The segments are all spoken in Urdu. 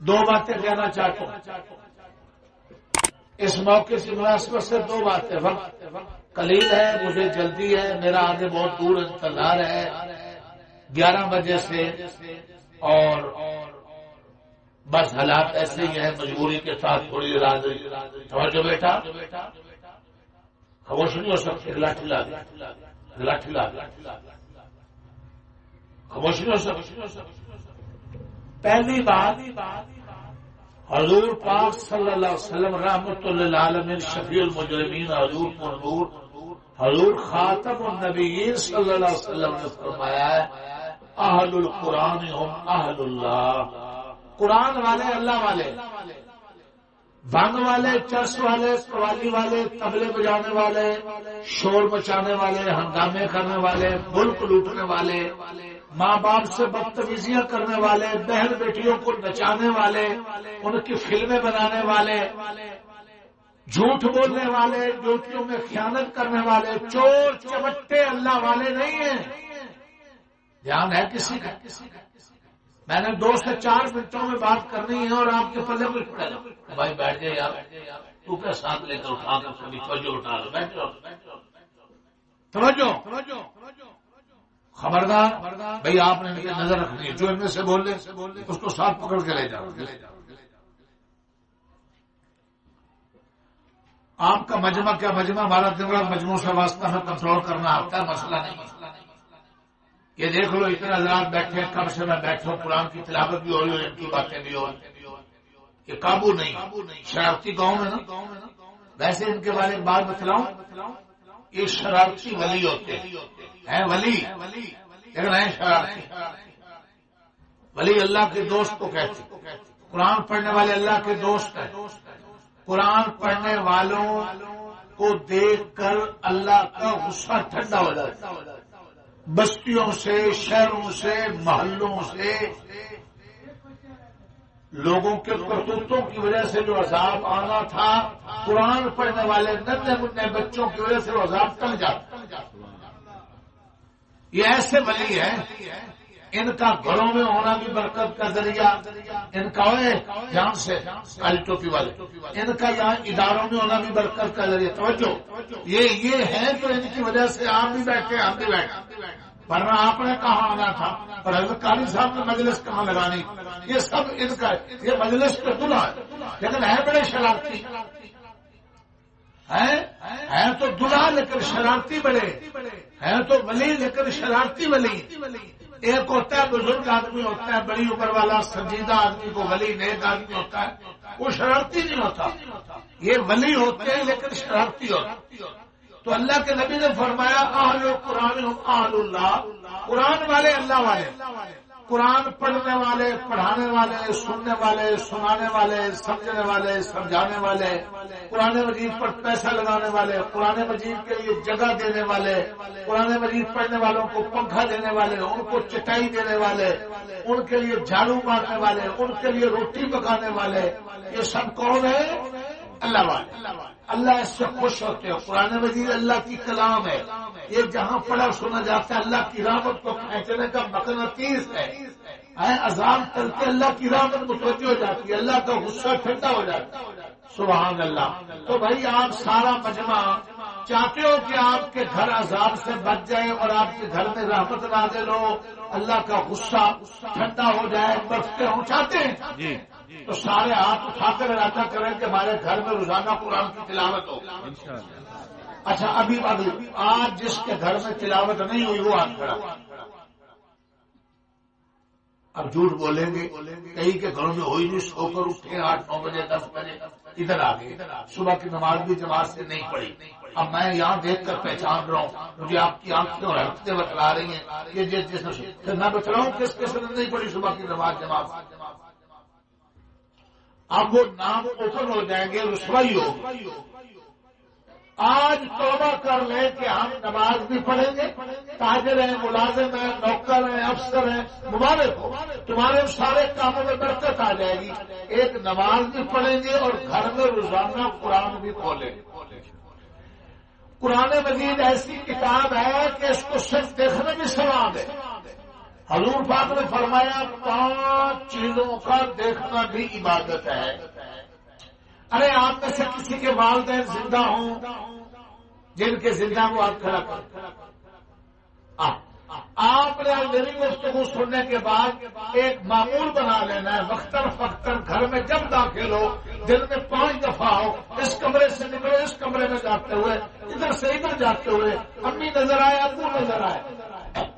دو باتیں کہنا چاہتا ہوں اس موقع کی مناسبت سے، دو باتیں. وقت قلیل ہے، مجھے جلدی ہے، میرا آگے بہت دور انتظار ہے 11 بجے سے، اور بس حالات ایسے ہی ہیں، مجبوری کے ساتھ تھوڑی رات. توجہ بیٹا، خاموش نہیں ہو سکتے. لاٹھی لا خاموش نہیں ہو سکتے. پہلی بات، حضور پاک صلی اللہ علیہ وسلم رحمت للعالمین شفیع المجرمین حضور منور حضور خاتم النبیین صلی اللہ علیہ وسلم نے فرمایا ہے اہل القرآن ہم اہل اللہ. قرآن والے اللہ والے، بھنگ والے، چرس والے، قوالی والے، طبلے بجانے والے، شور مچانے والے، ہنگامے کرنے والے، ملک لوٹنے والے، ماں باپ سے بدتمیزیاں کرنے والے، بہن بیٹیوں کو نچانے والے، ان کی فلمیں بنانے والے، جھوٹ بولنے والے، ڈیوٹیوں میں خیانت کرنے والے، چور چمٹے اللہ والے نہیں ہیں. دھیان ہے کسی کا؟ میں نے 2 سے 4 منٹوں میں بات کرنی ہے اور آپ کے پلے کچھ پڑے. بھائی بیٹھ جائے یار، تو کیا ساتھ لے کر اٹھا کر کبھی توجہ اٹھا لو. بیٹھ جاؤ، توجہ. خبردار بھائی، آپ نے نظر رکھنی ہے، جو ان میں سے بول لے اس کو ساتھ پکڑ کے لے جاؤ. آپ کا مجمع کیا مجمع، ہمارا دن رات مجموع سے واسطہ میں کنٹرول کرنا آتا ہے، مسئلہ نہیں. یہ دیکھ لو اتنے حضرات بیٹھے، کب سے میں بیٹھا ہوں، قرآن کی تلاوت بھی ہو رہی ہے، ان کی باتیں بھی ہو رہی. یہ قابو نہیں، شرارتی قوم ہے نا. ویسے ان کے بارے میں بات بتلاؤں، یہ شرارتی ولی ہوتے ہیں، ولی لیکن ہیں شرارتی. ولی اللہ کے دوست کو کہتے ہیں. قرآن پڑھنے والے اللہ کے دوست ہیں. قرآن پڑھنے والوں کو دیکھ کر اللہ کا غصہ ٹھنڈا ہو جاتا ہے. بستیوں سے، شہروں سے، محلوں سے لوگوں کے کرتوتوں کی وجہ سے جو عذاب آنا تھا، قرآن پڑھنے والے ننھے منھے بچوں کی وجہ سے وہ عذاب ٹل جاتا. یہ ایسے ولی ہیں، ان کا گھروں میں ہونا بھی برکت کا ذریعہ، ان کا جان سے کالی ٹوپی والے، ان کا یہاں اداروں میں ہونا بھی برکت کا ذریعہ. توجہ، یہ ہے جو ان کی وجہ سے آپ بھی بیٹھے، ہم بھی بیٹھے. ورنہ آپ نے کہاں آنا تھا، اور حضرت قاری صاحب نے مجلس کہاں لگانی. یہ سب ان کا، یہ مجلس پہ دلہا ہے، لیکن ہے بڑے شرارتی ہیں تو دلہا لیکن شرارتی بڑے ہیں، تو ولی لیکن شرارتی ولی. ایک ہوتا ہے بزرگ آدمی ہوتا ہے، بڑی عمر والا سنجیدہ آدمی کو ولی، نیک آدمی ہوتا ہے، وہ شرارتی نہیں ہوتا. یہ ولی ہوتے ہیں لیکن شرارتی ہوتے. تو اللہ کے نبی نے فرمایا اہل القرآن ہم اہل اللہ. قرآن والے اللہ والے، قرآن پڑھنے والے، پڑھانے والے، سننے والے، سنانے والے، سمجھنے والے، سمجھانے والے، قرآن مجید پر پیسہ لگانے والے، قرآن مجید کے لیے جگہ دینے والے، قرآن مجید پڑھنے والوں کو پنکھا دینے والے، ان کو چٹائی دینے والے، ان کے لیے جھاڑو مارنے والے، ان کے لیے روٹی پکانے والے، یہ سب کون ہے؟ اللہ والے. اللہ اس سے خوش ہوتے ہیں. قرآن مجید اللہ کی کلام ہے، یہ جہاں پڑھا سنا جاتا ہے اللہ کی رحمت کو کھینچنے کا مقناطیس ہے. عذاب کر کے اللہ کی رحمت متوجہ ہو جاتی ہے، اللہ کا غصہ ٹھنڈا ہو جاتا ہے. سبحان اللہ. تو بھائی آپ سارا مجمع چاہتے ہو کہ آپ کے گھر عذاب سے بچ جائے اور آپ کے گھر میں رحمت نازل ہو، اللہ کا غصہ ٹھنڈا ہو جائے، برستے ہوں، چاہتے ہیں جی. تو سارے ہاتھ اٹھا کر ارادہ کریں کہ ہمارے گھر میں روزانہ قرآن کی تلاوت ہو. اچھا، ابھی آج جس کے گھر میں تلاوت نہیں ہوئی وہ ہاتھ کھڑا. اب جھوٹ بولیں گے، کئی کے گھروں میں ہوئی نہیں، سو کر اٹھے 8-9 بجے 10 بجے ادھر آ گئے، صبح کی نماز بھی جماعت سے نہیں پڑھی. اب میں یہاں دیکھ کر پہچان رہا ہوں، مجھے آپ کی آنکھیں اور حرکتیں بتلا رہی ہیں کہ میں بتلا ہوں کس کس نے نہیں پڑھی صبح کی نماز جماعت. اب وہ نام اوپن ہو جائیں گے، رسوائی ہوگی. آج توبہ کر لیں کہ ہم نماز بھی پڑھیں گے، تاجر ہیں، ملازم ہیں، نوکر ہیں، افسر ہیں، مبارک ہو، تمہارے سارے کاموں میں برکت آ جائے گی. ایک نماز بھی پڑھیں گے اور گھر میں روزانہ قرآن بھی کھولیں گے. قرآن مجید ایسی کتاب ہے کہ اس کو صرف دیکھنے میں ثواب ہے. حضور پاک نے فرمایا 5 چیزوں کا دیکھنا بھی عبادت ہے۔ ارے آپ میں سے کسی کے والدین زندہ ہوں، جن کے زندہ وہ ہاتھ کھڑا کر، آپ نے میری گفتگو سننے کے بعد ایک معمول بنا لینا ہے، وقتاً فوقتاً گھر میں جب داخل ہو دن میں 5 دفعہ ہو، اس کمرے سے نکلو اس کمرے میں جاتے ہوئے، ادھر سے ادھر جاتے ہوئے امی نظر آئے ابو نظر آئے،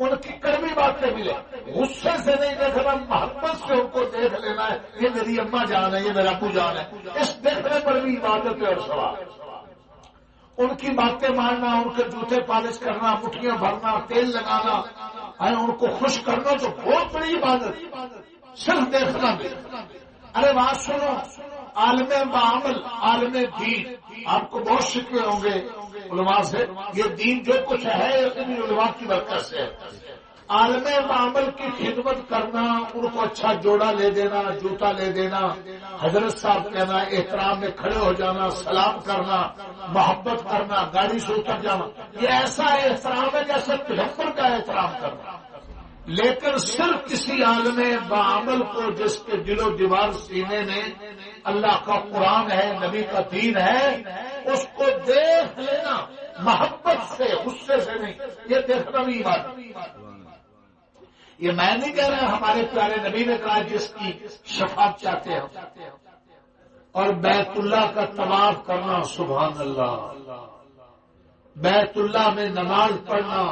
ان کی کڑوی باتیں ملے، غصے سے نہیں دیکھنا، محبت سے ان کو دیکھ لینا ہے، یہ میری اماں جان ہے، یہ میرا ابو جان ہے، اس دیکھنے پر بھی عبادت ہے اور ثواب۔ ان کی باتیں ماننا، ان کے جوتے پالش کرنا، مٹھیاں بھرنا، تیل لگانا، ان کو خوش کرنا تو بہت بڑی عبادت، صرف دیکھنا بھی۔ ارے بات سنو، عالم بعمل عالم دین، آپ کو بہت شکوے ہوں گے علماء سے، یہ دین جو کچھ ہے اتنی علماء کی برکت سے۔ عالم بعمل کی خدمت کرنا، ان کو اچھا جوڑا لے دینا، جوتا لے دینا، حضرت صاحب کہنا، احترام میں کھڑے ہو جانا، سلام کرنا، محبت کرنا، گاڑی سے اتر جانا، یہ ایسا احترام ہے جیسے پیغمبر کا احترام کرنا۔ لیکن صرف کسی عالم بعمل کو جس کے دل و دیوار سینے میں اللہ کا قرآن ہے، نبی کا دین ہے، اس کو دیکھ لینا محبت سے، غصے سے نہیں، یہ دیکھنا بھی عبادت۔ یہ میں نہیں کہہ رہا، ہمارے پیارے نبی نے کہا جس کی شفاعت چاہتے ہو، اور بیت اللہ کا طواف کرنا، سبحان اللہ، بیت اللہ میں نماز پڑھنا،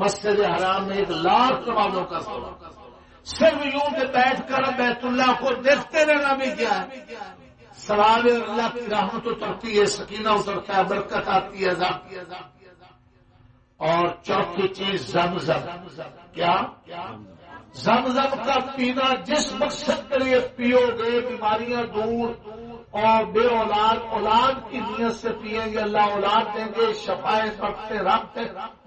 مسجد حرام میں 1,00,000 نمازوں کا ثواب، صرف یوں کہ بیٹھ کر بیت اللہ کو دیکھتے رہنا بھی کیا ہے ثواب، اللہ کی رحمت اترتی ہے، سکینہ اترتا ہے، برکت آتی ہے۔ اور چوتھی چیز زمزم، کیا؟ زمزم کا پینا، جس مقصد کے لیے پیو گے بیماریاں دور، اور بے اولاد کی نیت سے پیئیں گے اللہ اولاد دیں گے، شفائے برکتے رابطے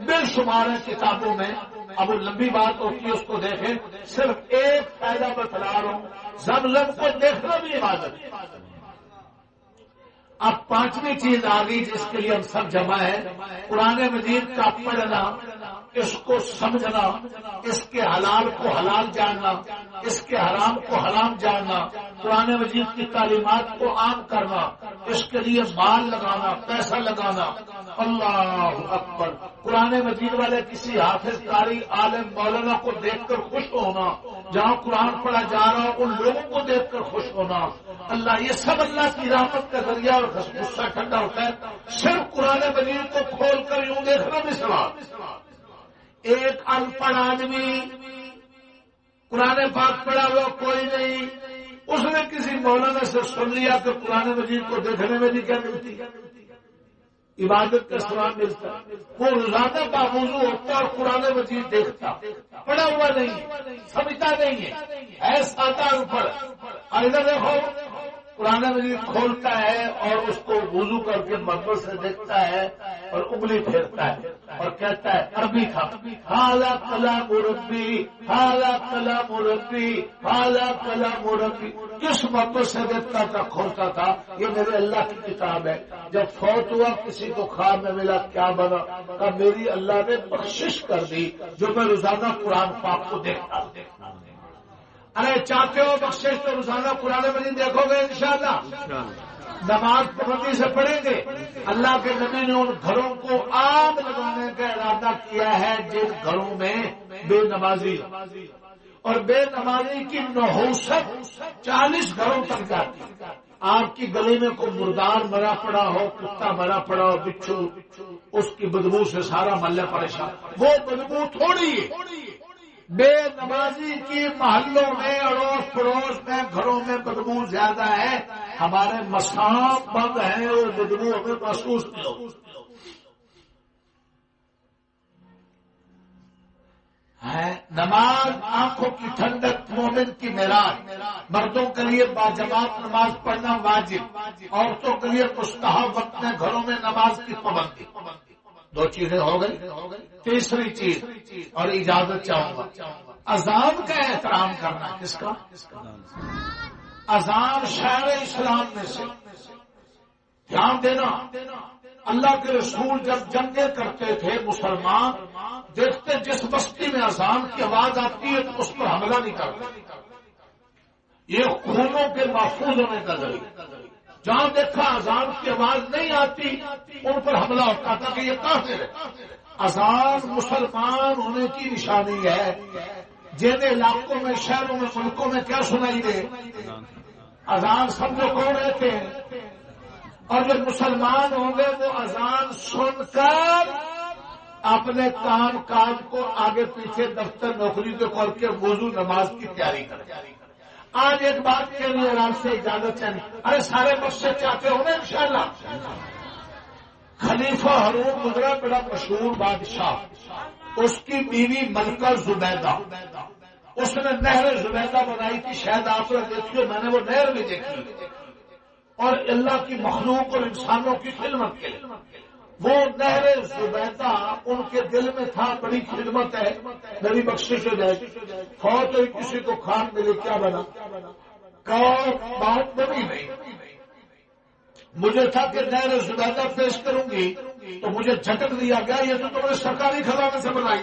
بے شمار ہیں کتابوں میں، اب وہ لمبی بات ہوتی ہے اس کو دیکھیں، صرف ایک فائدہ بتلا رہا ہوں، زمزم کو دیکھنا بھی عبادت۔ اب 5ویں چیز آ گئی جس کے لیے ہم سب جمع ہے، قرآن مجید کا پڑھنا، اس کو سمجھنا، اس کے حلال کو حلال جاننا، اس کے حرام کو حرام جاننا، قرآن مجید کی تعلیمات کو عام کرنا، اس کے لیے مال لگانا، پیسہ لگانا۔ اللہ اکبر، قرآن مجید والے کسی حافظ قاری عالم مولانا کو دیکھ کر خوش ہونا، جہاں قرآن پڑھا جا رہا ہو ان لوگوں کو دیکھ کر خوش ہونا، اللہ، یہ سب اللہ کی رحمت کا ذریعہ، اور غصہ ٹھنڈا ہوتا ہے صرف قرآن مجید کو کھول کر یوں دیکھنا بھی ثواب۔ ایک ان پڑھ آدمی قرآن پاک پڑھا ہوا کوئی نہیں، اس نے کسی مولانا سے سن لیا کہ قرآن مجید کو دیکھنے میں بھی کیا ملتی ہے، عبادت کا ثواب ملتا، وہ روزانہ باوضو ہوتا اور قرآن مجید دیکھتا، پڑھا ہوا نہیں، سمجھتا نہیں ہے سادہ اوپر، اور ادھر دیکھو قرآن مجید کھولتا ہے اور اس کو وضو کر کے مربت سے دیکھتا ہے اور انگلی پھیرتا ہے اور کہتا ہے عربی تھا، ھذا کلام ربی، ھذا کلام ربی، ھذا کلام ربی، کس مربت سے دیکھتا تھا، کھولتا تھا، یہ میرے اللہ کی کتاب ہے۔ جب فوت ہوا کسی کو خواب میں ملا، کیا بنا؟ کہ میری اللہ نے بخشش کر دی جو میں روزانہ قرآن پاک کو دیکھتا ہوں۔ ارے چاہتے ہو بخشش تو روزانہ قرآن مجید دیکھو گے انشاءاللہ، نماز پابندی سے پڑھیں گے۔ اللہ کے نبی نے ان گھروں کو عام لگانے کا ارادہ کیا ہے جن گھروں میں بے نمازی، اور بے نمازی کی نحوست 40 گھروں تک جاتی۔ آپ کی گلی میں کوئی مردار مرا پڑا ہو، کتا مرا پڑا ہو، بچھو، اس کی بدبو سے سارا محلہ پریشان، وہ بدبو تھوڑی ہے، بے نمازی کی محلوں میں، اڑوس پڑوس میں، گھروں میں بدبو زیادہ ہے، ہمارے مسام بند ہیں، وہ بدبو ہمیں محسوس نہیں ہو ہے۔ نماز آنکھوں کی ٹھنڈک، مومن کی معراج، مردوں کے لیے باجماعت نماز پڑھنا واجب، عورتوں کے لیے مستحب وقت میں گھروں میں نماز کی پابندی۔ 2 چیزیں ہو گئی۔ تیسری چیز، اور اجازت چاہوں گا، اذان کا احترام کرنا۔ کس کا؟ اذان شعر اسلام میں سے، دھیان دینا، اللہ کے رسول جب جنگیں کرتے تھے مسلمان دیکھتے جس بستی میں اذان کی آواز آتی ہے تو اس پر حملہ نہیں کرتے. یہ خونوں کے محفوظ ہونے کا ذریعہ. جہاں دیکھا اذان کی آواز نہیں آتی ان پر حملہ ہوتا تھا کہ یہ کافر ہے. اذان مسلمان ہونے کی نشانی ہے. جن علاقوں میں شہروں میں ملکوں میں کیا سنائی دے اذان سب لوگ کون رہتے ہیں اور جو مسلمان ہوں گے وہ اذان سن کر اپنے کام کاج کو آگے پیچھے دفتر نوکری کو کر کے وضو نماز کی تیاری کریں. آج ایک بات کے لیے آرام سے اجازت چاہیے. ارے سارے مسجد چاہتے ہوں گے انشاءاللہ. خلیفہ ہارون گزرا بڑا مشہور بادشاہ, اس کی بیوی ملکہ زبیدہ, اس نے نہر زبیدہ بنائی تھی. شاید آپ نے دیکھی ہو, میں نے وہ نہر بھی دیکھی. اور اللہ کی مخلوق اور انسانوں کی خدمت کے لیے وہ نہر زبیدہ ان کے دل میں تھا. بڑی خدمت ہے, میری بخشش ہو جائے. فوت ہوئی کسی کو کھان ملے کیا بنا بات بنی نہیں. مجھے تھا کہ نہر زبیدہ پیش کروں گی تو مجھے جھٹک دیا گیا یہ تو تم نے سرکاری خزانے سے بنائی.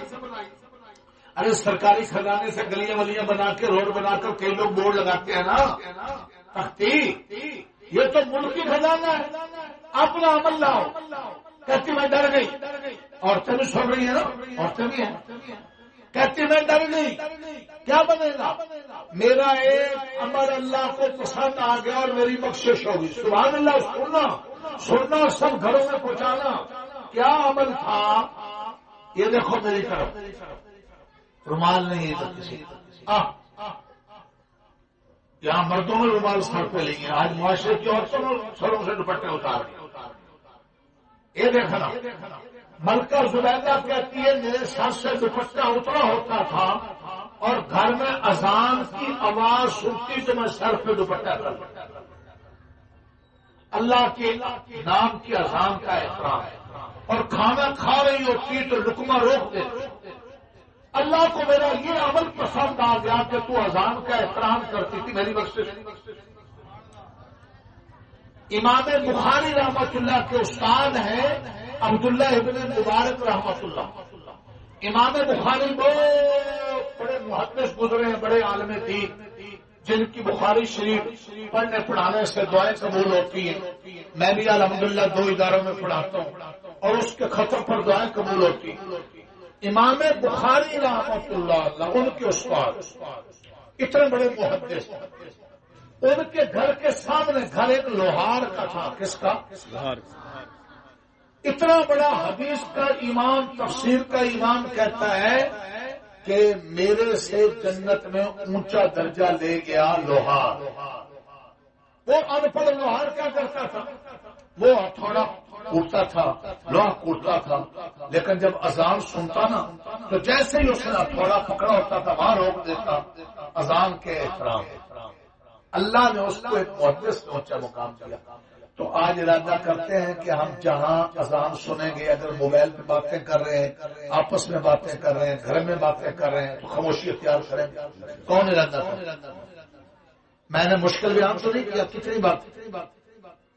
ارے سرکاری خزانے سے گلیاں ولیاں بنا کے روڈ بنا کر کئی لوگ بورڈ لگاتے ہیں نا تختی. یہ تو ملکی خزانہ ہے, اپنا عمل لاؤ. کہتی میں ڈر گئی. عورتیں بھی سن رہی ہیں نا, عورتیں بھی ہیں. کہتی میں ڈر گئی کیا بنے گا. میرا ایک عمل اللہ کو پسند آ گیا اور میری بخشش ہوگی. سبحان اللہ. سننا سب گھروں میں پہنچانا. کیا عمل تھا یہ دیکھو میری طرف. رومال نہیں ہے کسی یہاں مردوں میں رومال سر پہ لیں گے. آج معاشرے کی عورتوں نے سروں سے دوپٹے اتار دیا. یہ دیکھنا ملکہ زبیدہ کہتی ہے میرے سر سے دوپٹہ اترا ہوتا تھا اور گھر میں اذان کی آواز سنتی تو میں سر پہ دوپٹہ کر لیتا. اللہ کے نام کی اذان کا احترام ہے. اور کھانا کھا رہی ہوتی تو لقمہ روک دیتی. اللہ کو میرا یہ عمل پسند آ گیا کہ تو اذان کا احترام کرتی تھی. میری بخشش. امام بخاری رحمت اللہ کے استاد ہیں عبداللہ ابن مبارک رحمت اللہ. امام بخاری بڑے محدث گزرے ہیں, بڑے عالم دین, جن کی بخاری شریف پڑھنے پڑھانے سے دعائیں قبول ہوتی ہیں. میں بھی الحمدللہ 2 اداروں میں پڑھاتا ہوں اور اس کے ختم پر دعائیں قبول ہوتی ہیں. امام بخاری رحمت اللہ ان کے استاد اتنے بڑے محدث. ان کے گھر کے سامنے گھر ایک لوہار کا تھا. کس کا؟ اتنا بڑا حدیث کا امام, تفسیر کا امام کہتا ہے کہ میرے سے جنت میں اونچا درجہ لے گیا لوہار. وہ ان پڑھ لوہار کیا کرتا تھا, وہ تھوڑا کوٹتا تھا, لوہا کوٹتا تھا, لیکن جب اذان سنتا نا تو جیسے ہی اس نے تھوڑا پکڑا ہوتا تھا وہاں روک دیتا. اذان کے احترام. اللہ نے اس کو ایک محدث سے اونچا مقام دیا. تو آج ارادہ کرتے ہیں کہ ہم جہاں اذان سنیں گے اگر موبائل پہ باتیں کر رہے ہیں, آپس میں باتیں کر رہے ہیں, گھر میں باتیں کر رہے ہیں تو خاموشی اختیار کریں. کون ارادہ کرے؟ میں نے مشکل بیان تو نہیں کیا. کتنی بات.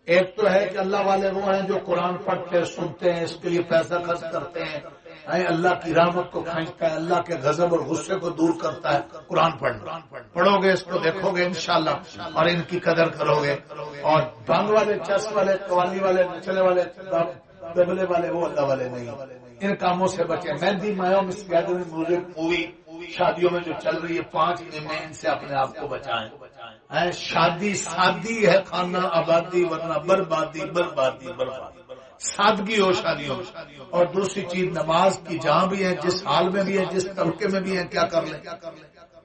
ایک تو ہے کہ اللہ والے وہ ہیں جو قرآن پڑھتے سنتے ہیں, اس کے لیے پیسہ خرچ کرتے ہیں, اللہ کی رحمت کو کھینچتا ہے, اللہ کے غضب اور غصے کو دور کرتا ہے. قرآن پڑھو گے, اس کو دیکھو گے انشاءاللہ اور ان کی قدر کرو گے. اور بھنگ والے, چس والے, قوالی والے, نچلے والے, تبلے والے وہ اللہ والے نہیں. ان کاموں سے بچیں. مہندی مایوم اس گیدرنگ میوزک مووی شادیوں میں جو چل رہی ہے 5 دن میں ان سے اپنے آپ کو بچائیں. شادی سادی ہے, کھانا آبادی, ورنہ بربادی بربادی بربادی. سادگی ہو شادیوں میں. اور دوسری چیز نماز کی جہاں بھی ہے, جس حال میں بھی ہے, جس طبقے میں بھی ہے, کیا کر لیں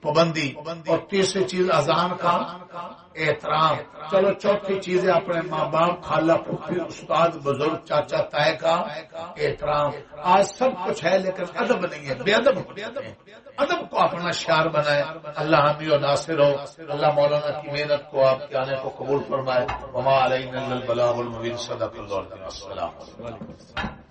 پابندی. اور تیسری چیز اذان کا احترام. چلو چوتھی چیز ہے اپنے ماں باپ, خالہ, پھوپھی, استاد, بزرگ, چاچا تائے کا احترام. آج سب کچھ ہے لیکن ادب نہیں ہے, بے ادب. ادب کو اپنا شعار بنائے. اللہ حامی و ناصر ہو. اللہ مولانا کی محنت کو, آپ کے آنے کو قبول فرمائے. وما علینا الا البلاغ المبین. صدق اللہ. السلام علیکم.